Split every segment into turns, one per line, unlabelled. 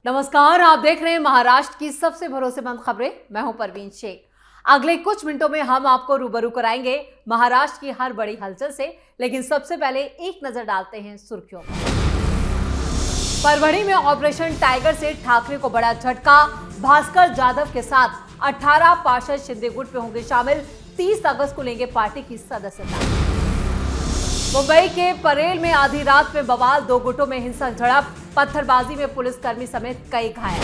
नमस्कार, आप देख रहे हैं महाराष्ट्र की सबसे भरोसेमंद खबरें। मैं हूं परवीन शेख। अगले कुछ मिनटों में हम आपको रूबरू कराएंगे महाराष्ट्र की हर बड़ी हलचल से, लेकिन सबसे पहले एक नजर डालते हैं सुर्खियों पर। परभणी में ऑपरेशन टाइगर से ठाकरे को बड़ा झटका। भास्कर जाधव के साथ 18 पार्षद शिंदे गुट में होंगे शामिल। 30 अगस्त को लेंगे पार्टी की सदस्यता। मुंबई के परेल में आधी रात में बवाल, 2 गुटों में हिंसक झड़प। पत्थरबाजी में पुलिसकर्मी समेत कई घायल।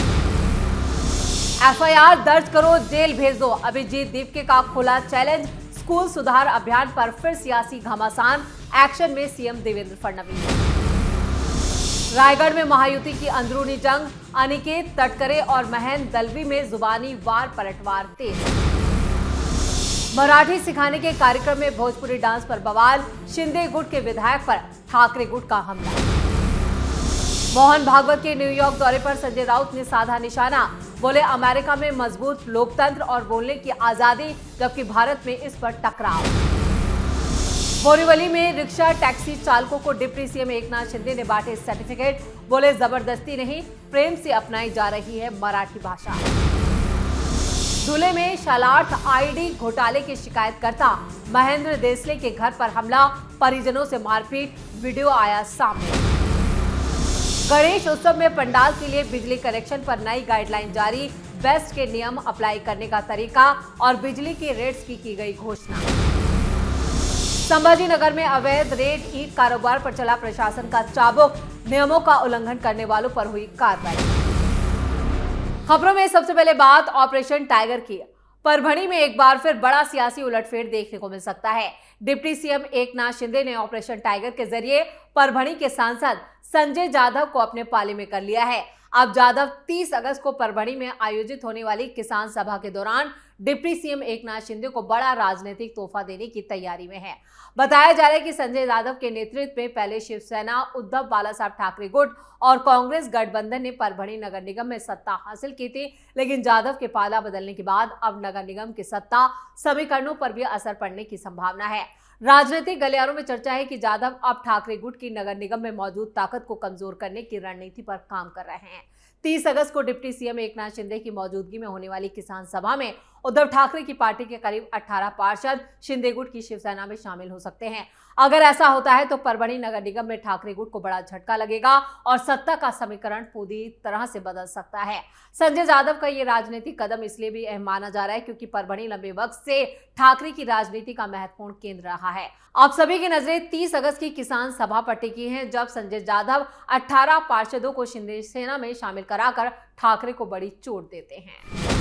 एफआईआर दर्ज करो, जेल भेज दो, अभिजीत दीपके का खुला चैलेंज। स्कूल सुधार अभियान पर फिर सियासी घमासान, एक्शन में सीएम देवेंद्र फडणवीस। रायगढ़ में महायुति की अंदरूनी जंग, अनिकेत तटकरे और महेंद्र दलवी में जुबानी वार पलटवार तेज। मराठी सिखाने के कार्यक्रम में भोजपुरी डांस पर बवाल, शिंदे गुट के विधायक पर ठाकरे गुट का हमला। मोहन भागवत के न्यूयॉर्क दौरे पर संजय राउत ने साधा निशाना, बोले अमेरिका में मजबूत लोकतंत्र और बोलने की आजादी, जबकि भारत में इस पर टकराव। बोरीवली में रिक्शा टैक्सी चालकों को डिप्टी सीएम एकनाथ शिंदे ने बांटे सर्टिफिकेट, बोले जबरदस्ती नहीं, प्रेम से अपनाई जा रही है मराठी भाषा। धुले में शालार्थ आईडी घोटाले के शिकायतकर्ता महेंद्र देसले के घर पर हमला, परिजनों से मारपीट, वीडियो आया सामने। गणेश उत्सव में पंडाल के लिए बिजली कनेक्शन पर नई गाइडलाइन जारी, बेस्ट के नियम अप्लाई करने का तरीका और बिजली के रेट्स की गई घोषणा। संभाजी नगर में अवैध रेड ईंट कारोबार पर चला प्रशासन का चाबुक, नियमों का उल्लंघन करने वालों पर हुई कार्रवाई। खबरों में सबसे पहले बात ऑपरेशन टाइगर की। परभणी में एक बार फिर बड़ा सियासी उलटफेर देखने को मिल सकता है। डिप्टी सीएम एकनाथ शिंदे ने ऑपरेशन टाइगर के जरिए परभणी के सांसद संजय जाधव को अपने पाले में कर लिया है। अब जाधव 30 अगस्त को परभणी में आयोजित होने वाली किसान सभा के दौरान डिप्टी सीएम एकनाथ शिंदे को बड़ा राजनीतिक तोहफा देने की तैयारी में है। बताया जा रहा है कि संजय जाधव के नेतृत्व में पहले शिवसेना, उद्धव बालासाहब ठाकरे गुट और कांग्रेस गठबंधन ने परभणी नगर निगम में सत्ता हासिल की थी, लेकिन जाधव के पाला बदलने के बाद अब नगर निगम की सत्ता समीकरणों पर भी असर पड़ने की संभावना है। राजनीतिक गलियारों में चर्चा है कि जाधव अब ठाकरे गुट की नगर निगम में मौजूद ताकत को कमजोर करने की रणनीति पर काम कर रहे हैं। 30 अगस्त को डिप्टी सीएम एकनाथ शिंदे की मौजूदगी में होने वाली किसान सभा में उद्धव ठाकरे की पार्टी के करीब 18 पार्षद शिंदे गुट की शिवसेना में शामिल हो सकते हैं। अगर ऐसा होता है तो परभणी नगर निगम में ठाकरे गुट को बड़ा झटका लगेगा और सत्ता का समीकरण पूरी तरह से बदल सकता है। संजय जाधव का ये राजनीतिक कदम इसलिए भी अहम माना जा रहा है क्योंकि परभणी लंबे वक्त से ठाकरे की राजनीति का महत्वपूर्ण केंद्र रहा है। आप सभी की नजरें 30 अगस्त की किसान सभा पर टिकी हैं, जब संजय जाधव 18 पार्षदों को शिंदे सेना में शामिल कराकर ठाकरे को बड़ी चोट देते हैं।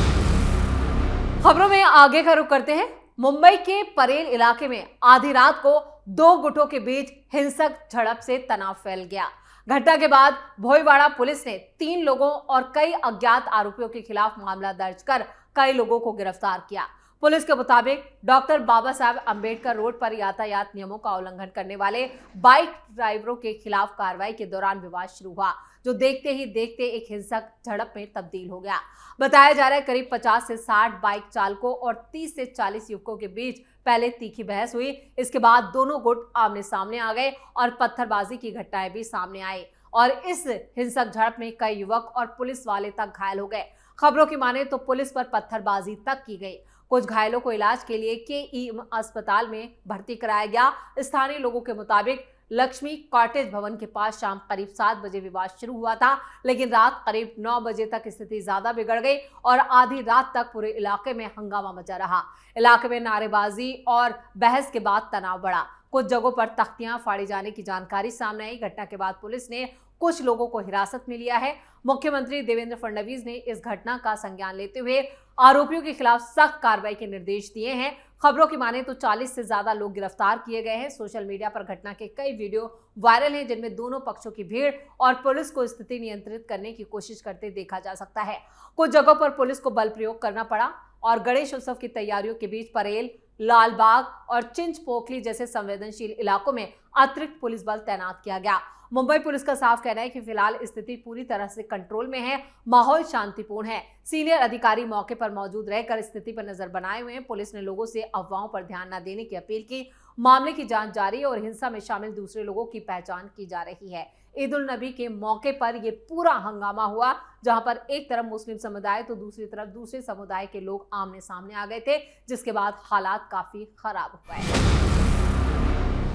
खबरों में आगे का रुख करते हैं। मुंबई के परेल इलाके में आधी रात को 2 गुटों के बीच हिंसक झड़प से तनाव फैल गया। घटना के बाद भोईवाड़ा पुलिस ने 3 लोगों और कई अज्ञात आरोपियों के खिलाफ मामला दर्ज कर कई लोगों को गिरफ्तार किया। पुलिस के मुताबिक डॉक्टर बाबा साहब अंबेडकर रोड पर यातायात नियमों का उल्लंघन करने वाले बाइक ड्राइवरों के खिलाफ कार्रवाई के दौरान विवाद शुरू हुआ, जो देखते ही देखते एक हिंसक झड़प में तब्दील हो गया। बताया जा रहा है करीब 50 से 60 बाइक चालकों और 30 से 40 युवकों के बीच पहले तीखी बहस हुई। इसके बाद दोनों गुट आमने सामने आ गए और पत्थरबाजी की घटनाएं भी सामने आई और इस हिंसक झड़प में कई युवक और पुलिस वाले तक घायल हो गए। खबरों की माने तो पुलिस पर पत्थरबाजी तक की गई। कुछ घायलों को इलाज के लिए केईएम अस्पताल में भर्ती कराया गया। स्थानीय लोगों के मुताबिक लक्ष्मी कॉटेज भवन के पास शाम करीब 7 बजे विवाद शुरू हुआ था, लेकिन रात करीब 9 बजे तक स्थिति ज्यादा बिगड़ गई और आधी रात तक पूरे इलाके में हंगामा मचा रहा। इलाके में नारेबाजी और बहस के बाद तनाव बढ़ा। कुछ जगहों पर तख्तियां फाड़ी जाने की जानकारी सामने आई। घटना के बाद पुलिस ने कुछ लोगों को हिरासत में लिया है। मुख्यमंत्री देवेंद्र फडणवीस ने इस घटना का संज्ञान लेते हुए आरोपियों के खिलाफ सख्त कार्रवाई के निर्देश दिए हैं। खबरों की माने तो 40 से ज्यादा लोग गिरफ्तार किए गए हैं। सोशल मीडिया पर घटना के कई वीडियो वायरल हैं, जिनमें दोनों पक्षों की भीड़ और पुलिस को स्थिति नियंत्रित करने की कोशिश करते देखा जा सकता है। कुछ जगहों पर पुलिस को बल प्रयोग करना पड़ा और गणेश उत्सव की तैयारियों के बीच परेल, लालबाग और चिंचपोकली जैसे संवेदनशील इलाकों में अतिरिक्त पुलिस बल तैनात किया गया। मुंबई पुलिस का साफ कहना है कि फिलहाल स्थिति पूरी तरह से कंट्रोल में है, माहौल शांतिपूर्ण है। सीनियर अधिकारी मौके पर मौजूद रहकर स्थिति पर नजर बनाए हुए हैं। पुलिस ने लोगों से अफवाहों पर ध्यान न देने की अपील की। मामले की जांच जारी है और हिंसा में शामिल दूसरे लोगों की पहचान की जा रही है। ईद उल नबी के मौके पर यह पूरा हंगामा हुआ, जहां पर एक तरफ मुस्लिम समुदाय तो दूसरी तरफ दूसरे समुदाय के लोग आमने सामने आ गए थे, जिसके बाद हालात काफी खराब हो गए।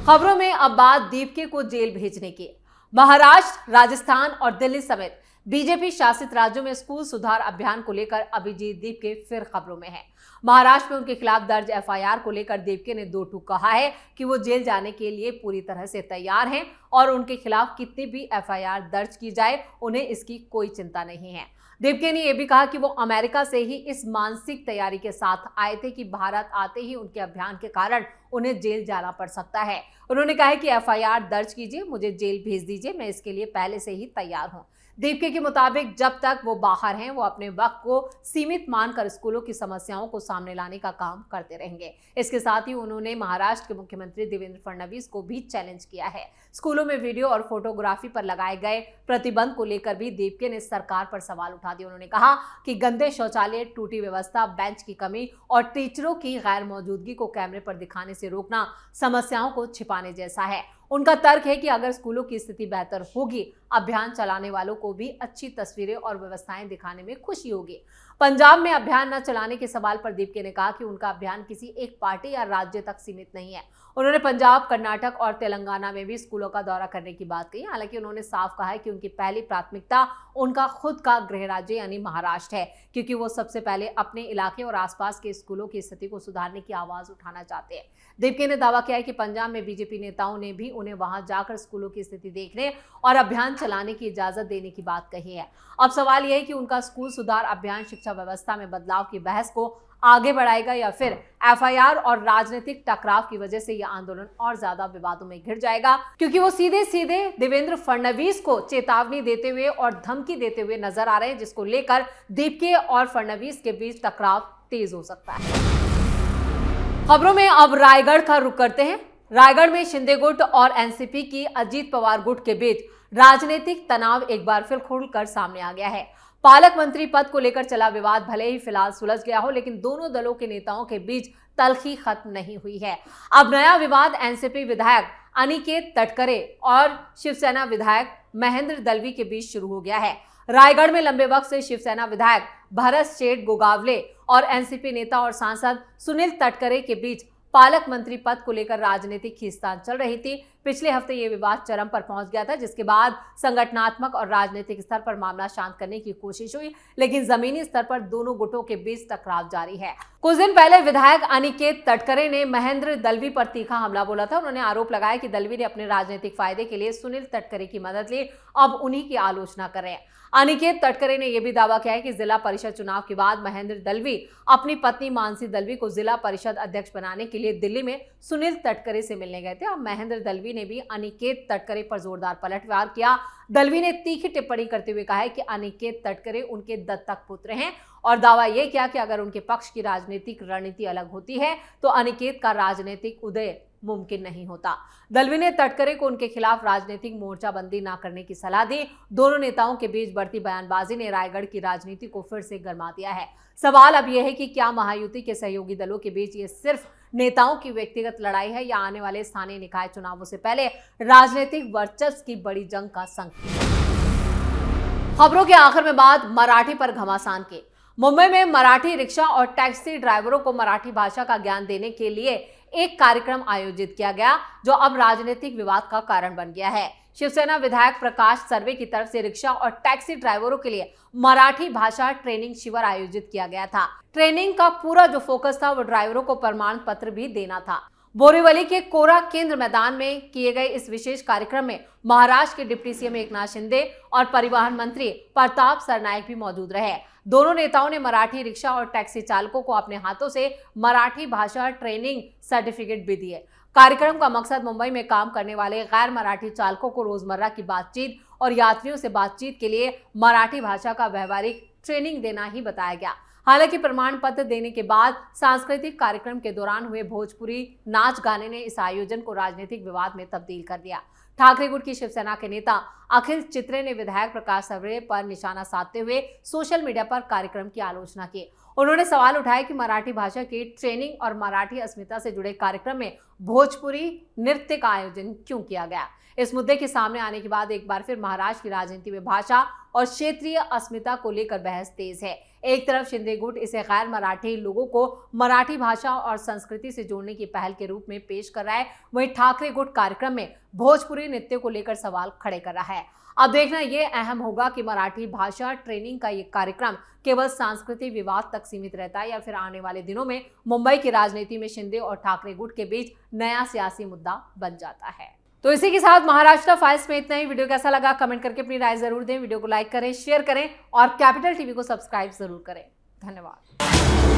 खबरों में अब बात दीपके को जेल भेजने की। महाराष्ट्र, राजस्थान और दिल्ली समेत बीजेपी शासित राज्यों में स्कूल सुधार अभियान को लेकर अभिजीत दीपके फिर खबरों में है। महाराष्ट्र में उनके खिलाफ दर्ज एफआईआर को लेकर दीपके ने दो टूक कहा है कि वो जेल जाने के लिए पूरी तरह से तैयार हैं और उनके खिलाफ कितनी भी एफआईआर दर्ज की जाए उन्हें इसकी कोई चिंता नहीं है। दीपके ने यह भी कहा कि वो अमेरिका से ही इस मानसिक तैयारी के साथ आए थे कि भारत आते ही उनके अभियान के कारण उन्हें जेल जाना पड़ सकता है। उन्होंने कहा है कि एफआईआर दर्ज कीजिए, मुझे जेल भेज दीजिए, मैं इसके लिए पहले से ही तैयार हूं। दीपके के मुताबिक जब तक वो बाहर हैं, वो अपने वक्त को सीमित मानकर स्कूलों की समस्याओं को सामने लाने का काम करते रहेंगे। इसके साथ ही उन्होंने महाराष्ट्र के मुख्यमंत्री देवेंद्र फडणवीस को भी चैलेंज किया है। स्कूलों में वीडियो और फोटोग्राफी पर लगाए गए प्रतिबंध को लेकर भी दीपके ने सरकार पर सवाल उठा दिए। उन्होंने कहा कि गंदे शौचालय, टूटी व्यवस्था, बेंच की कमी और टीचरों की गैर मौजूदगी को कैमरे पर दिखाने से रोकना समस्याओं को छिपाने जैसा है। उनका तर्क है कि अगर स्कूलों की स्थिति बेहतर होगी, अभियान चलाने वालों को भी अच्छी तस्वीरें और व्यवस्थाएं दिखाने में खुशी होगी। पंजाब में अभियान न चलाने के सवाल पर दीपके ने कहा कि उनका अभियान किसी एक पार्टी या राज्य तक सीमित नहीं है। उन्होंने पंजाब, कर्नाटक और तेलंगाना में भी स्कूलों का दौरा करने की बात कही। हालांकि उन्होंने साफ कहा है कि उनकी पहली प्राथमिकता उनका खुद का गृह राज्य यानी महाराष्ट्र है, क्योंकि वो सबसे पहले अपने इलाके और आसपास के स्कूलों की स्थिति को सुधारने की आवाज उठाना चाहते हैं। दीपके ने दावा किया है कि पंजाब में बीजेपी नेताओं ने भी उन्हें वहां जाकर स्कूलों की स्थिति देखने और अभियान चलाने की इजाजत देने की बात कही है। अब सवाल यह है कि उनका स्कूल सुधार अभियान शिक्षा व्यवस्था में बदलाव की बहस को आगे बढ़ाएगा या फिर एफआईआर और राजनीतिक टकराव की वजह से यह आंदोलन और ज्यादा विवादों में घिर जाएगा, क्योंकि वो सीधे सीधे देवेंद्र फडणवीस को चेतावनी देते हुए और धमकी देते हुए नजर आ रहे हैं, जिसको लेकर दीपके और फडणवीस के बीच टकराव तेज हो सकता है। खबरों में अब रायगढ़ का रुख करते हैं। रायगढ़ में शिंदे गुट और एनसीपी की अजीत पवार गुट के बीच राजनीतिक तनाव एक बार फिर खुलकर सामने आ गया है। पालक मंत्री पद को लेकर चला विवाद भले ही फिलहाल सुलझ गया हो, लेकिन दोनों दलों के नेताओं के बीच तल्खी खत्म नहीं हुई है। अब नया विवाद एनसीपी विधायक अनिकेत तटकरे और शिवसेना विधायक महेंद्र दलवी के बीच शुरू हो गया है। रायगढ़ में लंबे वक्त से शिवसेना विधायक भरत शेठ गोगावले और एनसीपी नेता और सांसद सुनील तटकरे के बीच पालक मंत्री पद को लेकर राजनीतिक खींचतान चल रही थी। पिछले हफ्ते ये विवाद चरम पर पहुंच गया था, जिसके बाद संगठनात्मक और राजनीतिक स्तर पर मामला शांत करने की कोशिश हुई, लेकिन जमीनी स्तर पर दोनों गुटों के बीच टकराव जारी है। कुछ दिन पहले विधायक अनिकेत तटकरे ने महेंद्र दलवी पर तीखा हमला बोला था। उन्होंने आरोप लगाया कि दलवी ने अपने राजनीतिक फायदे के लिए सुनील तटकरे की मदद ली, अब उन्हीं की आलोचना कर रहे हैं। अनिकेत तटकरे ने यह भी दावा किया है कि जिला परिषद चुनाव के बाद महेंद्र दलवी अपनी पत्नी मानसी दलवी को जिला परिषद अध्यक्ष बनाने के लिए दिल्ली में सुनील तटकरे से मिलने गए थे और महेंद्र दलवी ने भी अनिकेत तटकरे पर जोरदार पलटवार किया। दलवी ने तीखी टिप्पणी करते हुए कहा है कि अनिकेत तटकरे उनके दत्तक पुत्र हैं और दावा यह किया कि अगर उनके पक्ष की राजनीतिक रणनीति अलग होती है तो अनिकेत का राजनीतिक उदय मुमकिन नहीं होता। दलवी ने तटकरे को उनके खिलाफ राजनीतिक मोर्चाबंदी न करने की सलाह दी। दोनों नेताओं के बीच बढ़ती बयानबाजी ने रायगढ़ की राजनीति को फिर से गरमा दिया है। सवाल अब यह है कि क्या महायुति के सहयोगी दलों के बीच ये सिर्फ नेताओं की व्यक्तिगत लड़ाई है या आने वाले स्थानीय निकाय चुनावों से पहले राजनीतिक वर्चस्व की बड़ी जंग का संकेत। खबरों के आखिर में बात मराठी पर घमासान की। मुंबई में मराठी रिक्शा और टैक्सी ड्राइवरों को मराठी भाषा का ज्ञान देने के लिए एक कार्यक्रम आयोजित किया गया, जो अब राजनीतिक विवाद का कारण बन गया है। शिवसेना विधायक प्रकाश सर्वे की तरफ से रिक्शा और टैक्सी ड्राइवरों के लिए मराठी भाषा ट्रेनिंग शिविर आयोजित किया गया था। ट्रेनिंग का पूरा जो फोकस था वो ड्राइवरों को प्रमाण पत्र भी देना था। बोरीवली के कोरा केंद्र मैदान में किए गए इस विशेष कार्यक्रम में महाराष्ट्र के डिप्टी सीएम एकनाथ शिंदे और परिवहन मंत्री प्रताप सरनाईक भी मौजूद रहे। दोनों नेताओं ने मराठी रिक्शा और टैक्सी चालकों को अपने हाथों से मराठी भाषा ट्रेनिंग सर्टिफिकेट भी दिए। कार्यक्रम का मकसद मुंबई में काम करने वाले गैर मराठी चालकों को रोजमर्रा की बातचीत और यात्रियों से बातचीत के लिए मराठी भाषा का व्यवहारिक ट्रेनिंग देना ही बताया गया। हालांकि प्रमाण पत्र देने के बाद सांस्कृतिक कार्यक्रम के दौरान हुए भोजपुरी नाच गाने ने इस आयोजन को राजनीतिक विवाद में तब्दील कर दिया। ठाकरे गुट की शिवसेना के नेता अखिल चित्रे ने विधायक प्रकाश सर्वे पर निशाना साधते हुए सोशल मीडिया पर कार्यक्रम की आलोचना की। उन्होंने सवाल उठाया कि मराठी भाषा की ट्रेनिंग और मराठी अस्मिता से जुड़े कार्यक्रम में भोजपुरी नृत्य का आयोजन क्यों किया गया। इस मुद्दे के सामने आने के बाद एक बार फिर महाराष्ट्र की राजनीति में भाषा और क्षेत्रीय अस्मिता को लेकर बहस तेज है। एक तरफ शिंदे गुट इसे गैर मराठी लोगों को मराठी भाषा और संस्कृति से जोड़ने की पहल के रूप में पेश कर रहा है, वहीं ठाकरे गुट कार्यक्रम में भोजपुरी नृत्य को लेकर सवाल खड़े कर रहा है। अब देखना यह अहम होगा कि मराठी भाषा ट्रेनिंग का ये कार्यक्रम केवल सांस्कृतिक विवाद तक सीमित रहता है या फिर आने वाले दिनों में मुंबई की राजनीति में शिंदे और ठाकरे गुट के बीच नया सियासी मुद्दा बन जाता है। तो इसी के साथ महाराष्ट्र फाइल्स में इतना ही। वीडियो कैसा लगा कमेंट करके अपनी राय जरूर दें। वीडियो को लाइक करें, शेयर करें और कैपिटल टीवी को सब्सक्राइब जरूर करें। धन्यवाद।